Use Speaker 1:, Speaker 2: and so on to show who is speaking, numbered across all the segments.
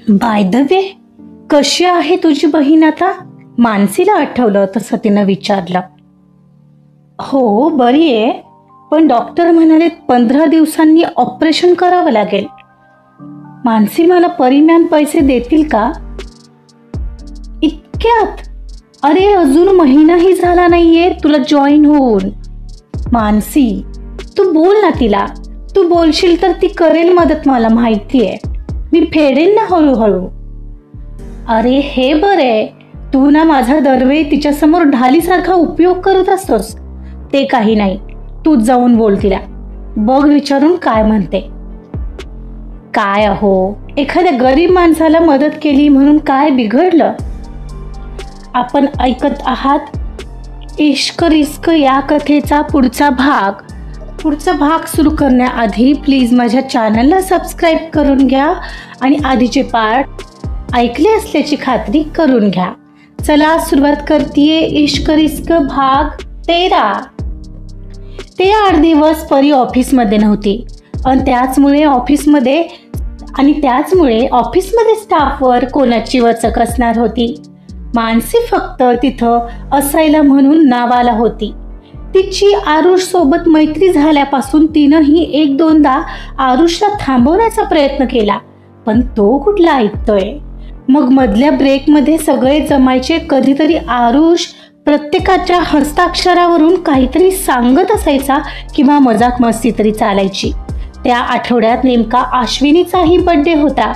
Speaker 1: By the way, कशी आहे तुझी बहीण आता? मानसीला आठवलं तसं तिनं विचारलं. हो, बरी आहे, पण डॉक्टर म्हणाले 15 दिवसांनी ऑपरेशन करावं लागेल. मानसी, मला परिमाण पैसे देतील का? इतक्यात? अरे, अजून महिनाही झाला नाहीये तुला जॉईन होऊन. मानसी, तू बोल ना तिला. तू बोलशील तर ती करेल मदत, मला माहितीये. मी फेडेन ना हळूहळू. अरे हे बरे, तू ना माझा दरवेळी तिच्यासमोर ढालीसारखा उपयोग करत असतोस. ते काही नाही, तू जाऊन बोल तिला. बघ विचारून काय म्हणते. काय अहो, एखाद्या गरीब माणसाला मदत केली म्हणून काय बिघडलं? आपण ऐकत आहात इश्क रिस्क या कथेचा पुढचा भाग सुरू करण्याआधी प्लीज माझ्या चॅनलला सबस्क्राईब करून घ्या आणि आधीचे पार्ट ऐकले असल्याची खात्री करून घ्या. चला सुरुवात करतीये. इश्क रिस्क भाग 13. ते 8 दिवस परी ऑफिसमध्ये नव्हती आणि त्याचमुळे ऑफिसमध्ये स्टाफवर कोणाची वचक असणार होती. मानसी फक्त तिथं असायला म्हणून नावाला होती. तिची आरुष सोबत मैत्री झाल्यापासून तिनंही 1-2दा आरुषला थांबवण्याचा प्रयत्न केला, पण तो कुठला ऐकतोय. मग मधल्या ब्रेकमध्ये सगळे जमायचे. कधीतरी आरुष प्रत्येकाच्या हस्ताक्षरावरून काहीतरी सांगत असायचा किंवा मजाक मस्ती तरी चालायची. त्या आठवड्यात नेमका अश्विनीचाही बर्थडे होता.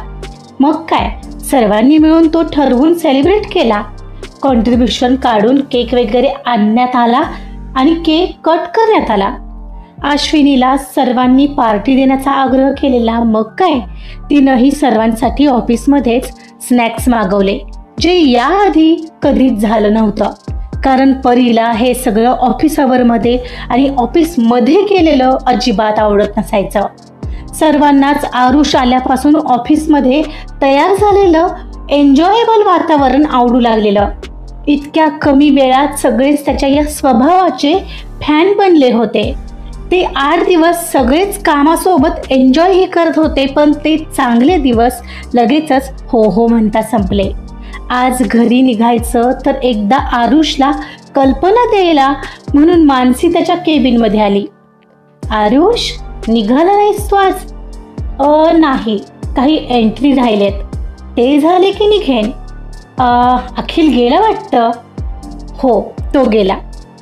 Speaker 1: मग काय, सर्वांनी मिळून तो ठरवून सेलिब्रेट केला. कॉन्ट्रीब्युशन काढून केक वगैरे आणण्यात आला आणि केक कट करण्यात आला. अश्विनीला सर्वांनी पार्टी देण्याचा आग्रह केलेला. मग काय, तिनंही सर्वांसाठी ऑफिसमध्येच स्नॅक्स मागवले, जे याआधी कधीच झालं नव्हतं. कारण परीला हे सगळं ऑफिस आवरमध्ये आणि ऑफिसमध्ये केलेलं अजिबात आवडत नसायचं. सर्वांनाच आरुष आल्यापासून ऑफिसमध्ये तयार झालेलं एन्जॉयबल वातावरण आवडू लागलेलं. इतक्या कमी वेळात सगळेच त्याच्या या स्वभावाचे फॅन बनले होते. ते 8 दिवस सगळेच कामासोबत एन्जॉयही करत होते, पण ते चांगले दिवस लगेचच हो हो म्हणता संपले. आज घरी निघायचं तर एकदा आरुषला कल्पना द्यायला म्हणून मानसी त्याच्या केबिनमध्ये आली. आरुष, निघाला नाहीस तू आज? नाही, काही एंट्री राहिलेत, ते झाले की निघेन. अखिल गेला वाटतं. हो, तो गेला.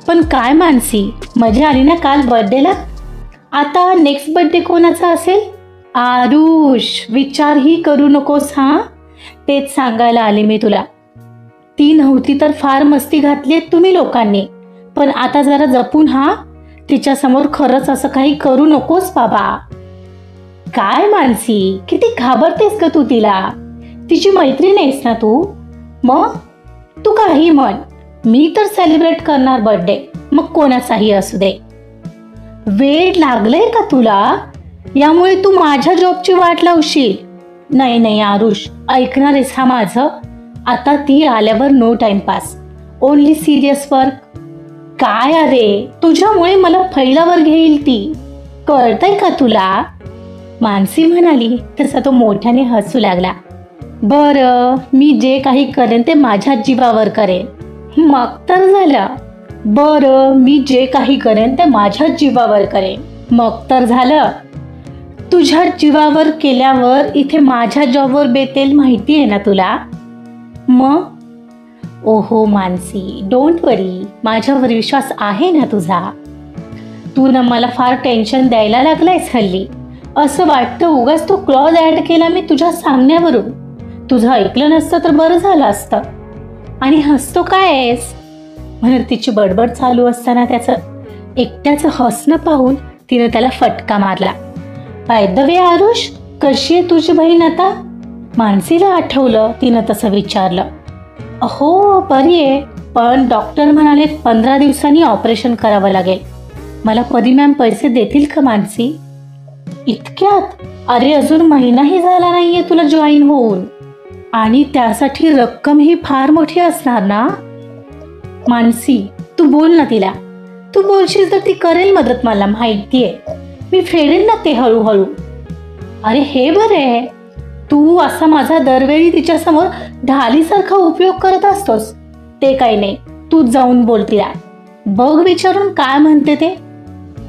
Speaker 1: पण काय मानसी, मजा आली ना काल बर्थडेला? आता नेक्स्ट बर्थडे कोणाचा असेल? आरुष, विचारही करू नकोस हां. तेच सांगायला आले मी तुला. ती नव्हती तर फार मस्ती घातली तुम्ही लोकांनी, पण आता जरा जपून हां. तिच्यासमोर खरंच असं काही करू नकोस बाबा. काय मानसी, किती घाबरतेस का तू तिला? तिची मैत्रीण आहेस ना तू. मग तू काही म्हण, मी तर सेलिब्रेट करणार बर्थडे, मग कोणाचाही असू दे. वेळ लागलंय का तुला? यामुळे तू माझ्या जॉबची वाट लावशील. नाही आरुष, ऐकणार आहेस हा माझं? आता ती आल्यावर no timepass, only serious work. काय अरे, तुझ्यामुळे मला फैलावर घेईल ती, कळतंय का तुला? मानसी म्हणाली तसा तो मोठ्याने हसू लागला. बरं, मी जे काही करेन ते माझ्या जीवावर करेन. मग तर झालं. बरं, मी जे काही करेन ते माझ्या जीवावर करेन. मग तर झालं. तुझ्या जीवावर केल्यावर इथे माझ्या जॉबवर बेतेल, माहिती आहे ना तुला? मग? ओहो मानसी, डोंट वरी, माझ्यावर विश्वास आहे ना तुझा? तू ना मला फार टेन्शन द्यायला लागलायस हल्ली. असं वाटतं उगाच तो क्लॉज ॲड केला मी तुझ्या सांगण्यावरून. तुझं ऐकलं नसतं तर बरं झालं असतं. आणि हसतो काय आहेस म्हणत तिची बडबड चालू असताना त्याचं एकट्याचं हसणं पाहून तिनं त्याला फटका मारला. बाय द वे आरुष, कशी आहे तुझी बहीण आता? मानसीला आठवलं तिनं तसं विचारलं. हो, बरी आहे, पण डॉक्टर म्हणाले 15 दिवसांनी ऑपरेशन करावं लागेल. मला परी मॅम पैसे देतील का मानसी? इतक्यात? अरे, अजून महिनाही झाला नाहीये तुला जॉईन होऊन, आणि त्यासाठी रक्कम ही फार मोठी असणार ना. मानसी, तू बोल ना तिला. तू बोलशील तर ती करेल मदत, मला माहितीये. मी फेडेन ना ते हळूहळू. अरे हे बरे, तू असा माझा दरवेळी तिच्यासमोर ढालीसारखा उपयोग करत असतोस. ते काही नाही, तू जाऊन बोल तिला. बघ विचारून काय म्हणते ते.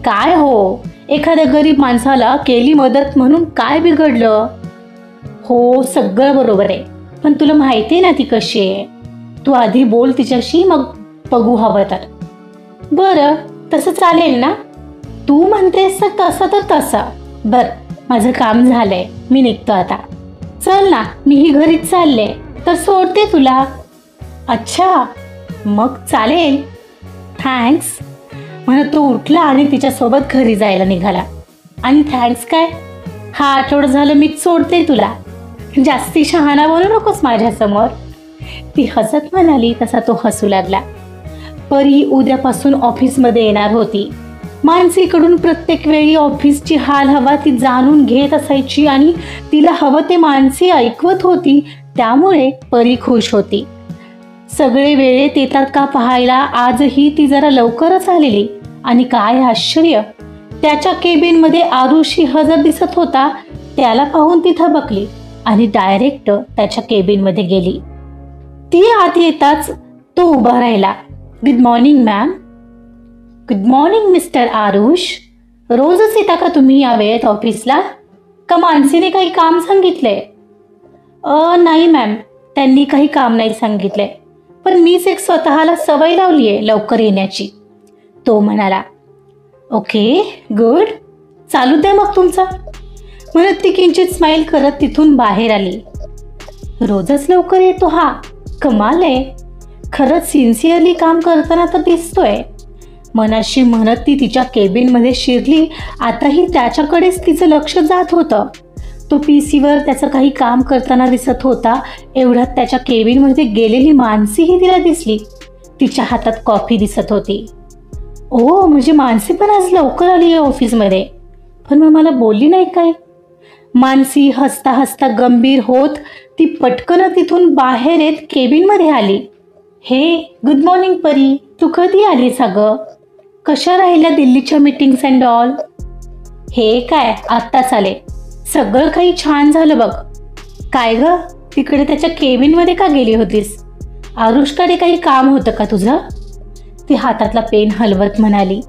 Speaker 1: काय हो, एखाद्या गरीब माणसाला केली मदत म्हणून काय बिघडलं? हो, सगळं बरोबर आहे, पण तुला माहिती आहे ना ती कशी आहे. तू आधी बोल तिच्याशी, मग बघू हवं तर. बरं, तसं चालेल ना? तू म्हणतेस तर तसं. बरं, माझं काम झालंय, मी निघतो आता. चल ना, मीही घरीच चालले, तर सोडते तुला. अच्छा, मग चालेल, थँक्स म्हणत तो उठला आणि तिच्यासोबत घरी जायला निघाला. आणि थँक्स काय, हा आठवडा झालं मीच सोडते तुला, जास्ती शहाणा बोलू नकोस माझ्यासमोर. ती हसत म्हणाली. तसा तो हसू लागला. परी उद्यापासून ऑफिसमध्ये येणार होती. मानसीकडून प्रत्येक वेळी ऑफिसची हाल हवा ती जाणून घेत असायची आणि तिला हवं ते मानसी ऐकवत होती. त्यामुळे परी खुश होती. सगळे वेळेत येतात का पाहायला आजही ती जरा लवकरच आलेली. आणि काय आश्चर्य, त्याच्या केबिनमध्ये आरुषी हजर दिसत होता. त्याला पाहून ती थबकली आणि डायरेक्ट त्याच्या केबिनमध्ये गेली. ती आत येताच तो उभा राहिला. Good morning ma'am. Good morning mister Aarush. रोजच येता का तुम्ही या वेळेत ऑफिसला? का मानसीने काही काम सांगितलंय? नाही मॅम, त्यांनी काही काम नाही सांगितलंय, पण मीच एक स्वतःला सवय लावली आहे लवकर येण्याची, तो म्हणाला. ओके, गुड, चालू द्या मग तुमचा, म्हणत ती किंचित स्माईल करत तिथून बाहेर आली. रोजच लवकर येतो हा, कमाल आहे. खरंच सिन्सिअरली काम करताना तर दिसतोय, मनाशी म्हणत ती तिच्या केबिनमध्ये शिरली. आताही त्याच्याकडेच तिचं लक्ष जात होतं. तो पीसीवर त्याचं काही काम करताना दिसत होता. एवढ्यात त्याच्या केबिनमध्ये गेलेली मानसीही तिला दिसली. तिच्या हातात कॉफी दिसत होती. ओ, म्हणजे मानसी पण आज लवकर आली आहे ऑफिसमध्ये, पण मग मला बोलली नाही काय? मानसी हसता हसता गंभीर होत ती पटकन तिथून बाहेर येत केबिनमध्ये आली. हे, गुड मॉर्निंग परी, तू कधी आलीस अगं? कशा राहिल्या दिल्लीच्या मीटिंग्स अँड ऑल? हे काय, आत्ताच आले. सगळं काही छान झालं बघ. काय ग, तिकडे त्याच्या केबिनमध्ये का गेली होतीस? आरुषकडे काही काम होतं का तुझं? ती हातातला पेन हलवत म्हणाली.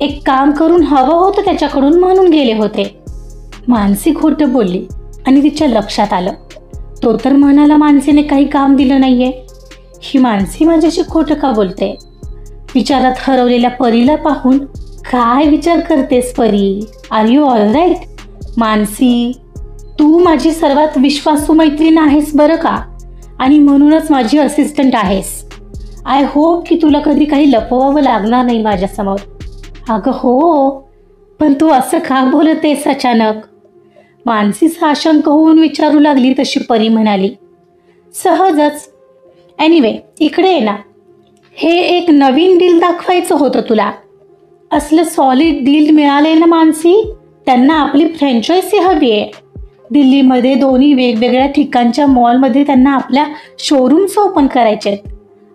Speaker 1: एक काम करून हवं होतं त्याच्याकडून म्हणून गेले होते. मानसी खोटं बोलली आणि तिच्या लक्षात आलं. तो तर म्हणाला मानसीने काही काम दिलं नाहीये. ही मानसी माझ्याशी खोटं का बोलते? विचारात हरवलेल्या परीला पाहून, काय विचार करतेस Pari? Are you all right? Mansi, तू माझी सर्वात विश्वासू मैत्रीण आहेस बरं का, आणि म्हणूनच माझी असिस्टंट आहेस. आय होप की तुला कधी काही लपवावं लागणार नाही माझ्यासमोर. अगं हो, पण तू असं का बोलतेस अचानक? मानसी साशंक होऊन विचारू लागली तशी परी म्हणाली. सहजच. एनिवे, इकडे ये ना. हे एक नवीन डील दाखवायचं होतं तुला. असलं सॉलिड डील मिळालंय ना मानसी, त्यांना आपली फ्रँचायझी हवी आहे. दिल्लीमध्ये 2 वेगवेगळ्या ठिकाणच्या मॉलमध्ये त्यांना आपल्या शोरूम्स ओपन करायचे आहेत.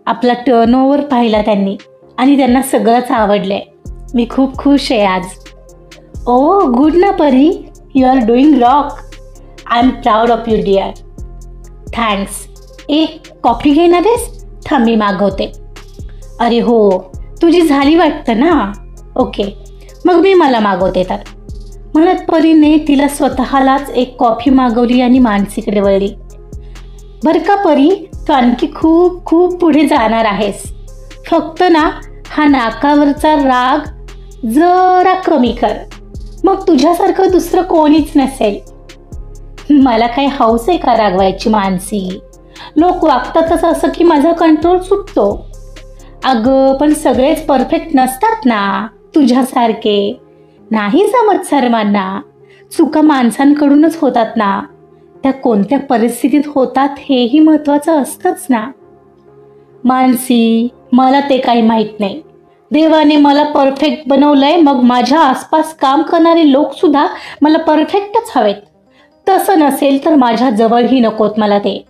Speaker 1: आपला टर्नओव्हर पाहिला त्यांनी आणि त्यांना सगळंच आवडलंय. मी खूप खुश आहे आज. ओ, गुड ना Pari, you are doing rock. I am proud of you dear. Thanks. Coffee घेणार आहेस? थांब, मी मागवते. अरे हो, तुझी झाली वाटतं ना. ओके, मग मी मला मागवते तर, म्हणत परीने तिला स्वतःलाच एक कॉफी मागवली आणि मानसीकडे वळली. बरं का परी, तू आणखी खूप खूप पुढे जाणार आहेस. फक्त ना हा नाकावरचा राग जरा कमी कर, मग तुझ्यासारखं दुसरं कोणीच नसेल. मला काही हौस आहे का रागवायची मानसी? लोक वागतातच असं की माझा कंट्रोल सुटतो. अगं, पण सगळेच परफेक्ट नसतात ना तुझ्यासारखे. नाही जमत सर्वांना. चुका माणसांकडूनच होतात ना. त्या कोणत्या परिस्थितीत होतात हेही महत्त्वाचं असतंच ना. मानसी, मला ते काही माहीत नाही. देवाने मला परफेक्ट बनवलंय, मग माझ्या आसपास काम करणारे लोकसुद्धा मला परफेक्टच हवेत. तसं नसेल तर माझ्या जवळही नकोत मला ते.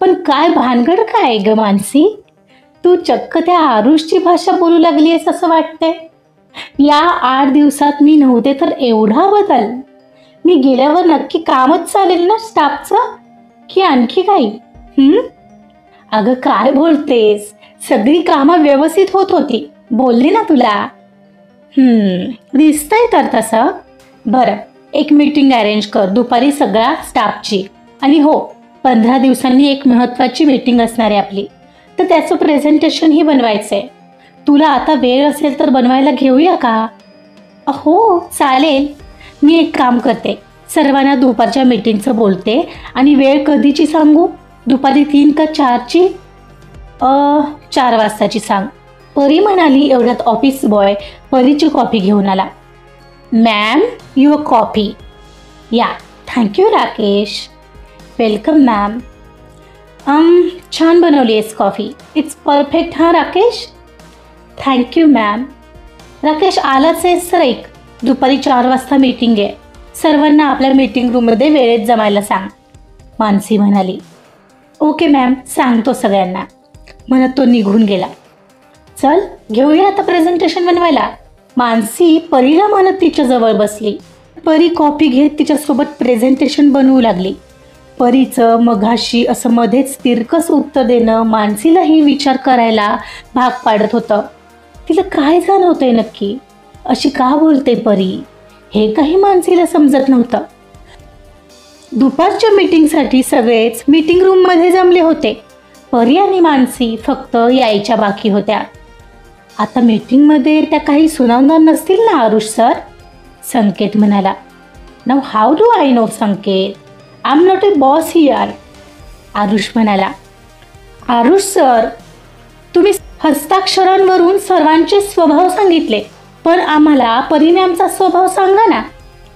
Speaker 1: पण काय भानगड काय ग मानसी? तू चक्क त्या आरुषची भाषा बोलू लागली आहेस असं वाटतंय. या 8 दिवसात मी नव्हते तर एवढा बदल. मी गेल्यावर नक्की कामच चालेल ना स्टाफचं की आणखी काही? अगं काय बोलतेस, सगळी कामं व्यवस्थित होत होती, बोलली ना तुला. दिसतंय तर तसं. बरं, एक मीटिंग अरेंज कर दुपारी सगळ्या स्टाफची. आणि हो, 15 दिवसांनी एक महत्त्वाची मीटिंग असणार आहे आपली, तर त्याचं प्रेझेंटेशनही बनवायचं आहे. तुला आता वेळ असेल तर बनवायला घेऊया का? हो चालेल. मी एक काम करते, सर्वांना दुपारच्या मीटिंगचं बोलते आणि वेळ कधीची सांगू? दुपारी 3 का 4ची? 4 वाजताची सांग. परी म्हणाली. एवढ्यात ऑफिस बॉय परीची कॉफी घेऊन आला. Ma'am, your coffee. या. थँक्यू राकेश. Welcome ma'am. छान बनवली आहेस कॉफी. इट्स परफेक्ट हां राकेश. Thank you ma'am. राकेश आलाच आहेस तर ऐक, दुपारी 4 वाजता मीटिंग आहे. सर्वांना आपल्या मीटिंग रूममध्ये वेळेत जमायला सांग, मानसी म्हणाली. ओके मॅम, सांगतो सगळ्यांना, म्हणत तो निघून गेला. चल घेऊया आता प्रेझेंटेशन बनवायला, मानसी परीला म्हणत तिच्याजवळ बसली. परी कॉफी घेत तिच्यासोबत प्रेझेंटेशन बनवू लागली. परीचं मघाशी असं मध्येच तिरकस उत्तर देणं मानसीलाही विचार करायला भाग पाडत होतं. तिला काय जाणवतंय नक्की, अशी का बोलते परी, हे काही मानसीला समजत नव्हतं. दुपारच्या मीटिंगसाठी सगळेच मीटिंग रूममध्ये जमले होते. परी आणि मानसी फक्त यायच्या बाकी होत्या. आता मीटिंगमध्ये त्या काही सुनावणार नसतील ना आरुष सर? संकेत म्हणाला. नाव how do I know Sanket, I am not a boss here. Aarush म्हणाला. आरुष सर, तुम्ही हस्ताक्षरांवरून सर्वांचे स्वभाव सांगितले, पण आम्हाला परिणामचा स्वभाव सांगा ना,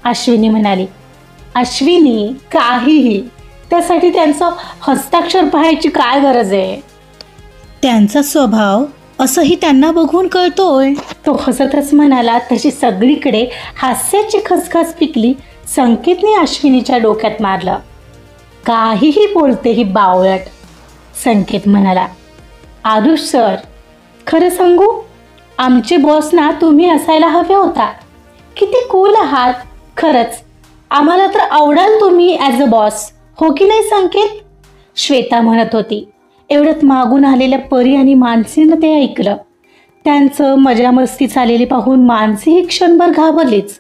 Speaker 1: अश्विनी म्हणाली. अश्विनी, काहीही, त्यासाठी त्यांचं हस्ताक्षर पाहायची काय गरज आहे? त्यांचा स्वभाव असंही त्यांना बघून कळतोय, तो हसतच म्हणाला. तशी सगळीकडे हास्याची खसखस पिकली. संकेतने अश्विनीच्या डोक्यात मारलं. काहीही बोलते ही बावळट, संकेत म्हणाला. आरुष सर, खरं सांगू, आमचे बॉस ना तुम्ही असायला हवे होता. किती कूल आहात खरंच, आम्हाला तर आवडाल तुम्ही ॲज अ बॉस, हो की नाही संकेत? श्वेता म्हणत होती. एवढ्यात मागून आलेल्या परी आणि मानसीनं ते ऐकलं. त्यांचं मजा मस्ती चाललेली पाहून मानसी ही क्षणभर घाबरलीच.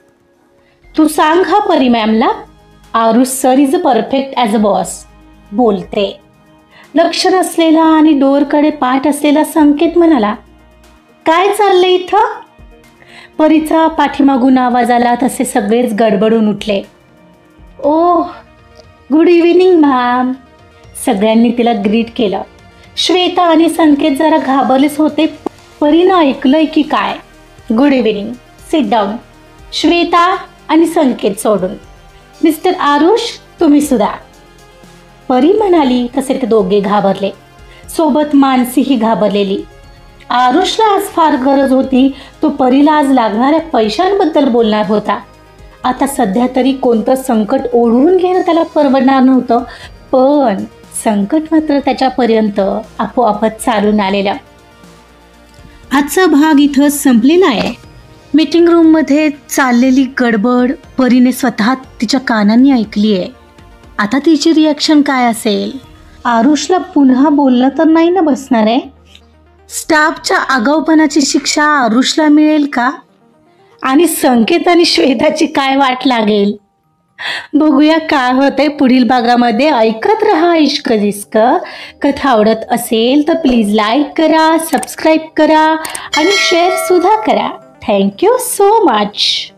Speaker 1: तू सांग हा परी मॅमला, Aarush sir is a perfect as a boss, बोलते. लक्ष नसलेला आणि डोरकडे पाठ असलेला संकेत म्हणाला. काय चाललंय इथं? परीचा पाठीमागून आवाज आला तसे सगळेच गडबडून उठले. ओह, गुड इव्हिनिंग मॅम. सगळ्यांनी तिला ग्रीट केलं. श्वेता आणि संकेत जरा घाबरलेच होते. परीनं ऐकलंय की काय? Good evening, sit down. Shweta आणि संकेत सोडून. मिस्टर आरुष, तुम्ही सुद्धा, परी म्हणाली. तसे ते दोघे घाबरले. सोबत मानसीही घाबरलेली. आरुषला आज फार गरज होती. तो परीला आज लागणाऱ्या पैशांबद्दल बोलणार होता. आता सध्या तरी कोणतं संकट ओढवून घेणं त्याला परवडणार नव्हतं, पण संकट मात्र त्याच्यापर्यंत आपोआपच चालून आलेलं. आजचा भाग इथं संपलेला आहे. मीटिंग रूममध्ये चाललेली गडबड परीने स्वतः तिच्या कानांनी ऐकली आहे. आता तिची रिॲक्शन काय असेल? आरुषला पुन्हा बोलणं तर नाही ना बसणार आहे? स्टाफच्या आगाऊपणाची शिक्षा आरुषला मिळेल का? आणि संकेत आणि श्वेताची काय वाट लागेल? बघूया काय होतंय पुढील भागामध्ये. ऐकत रहा इश्क जिस्क. कथा आवडत असेल तर प्लीज लाईक करा, सबस्क्राईब करा आणि शेअर सुद्धा करा. Thank you so much.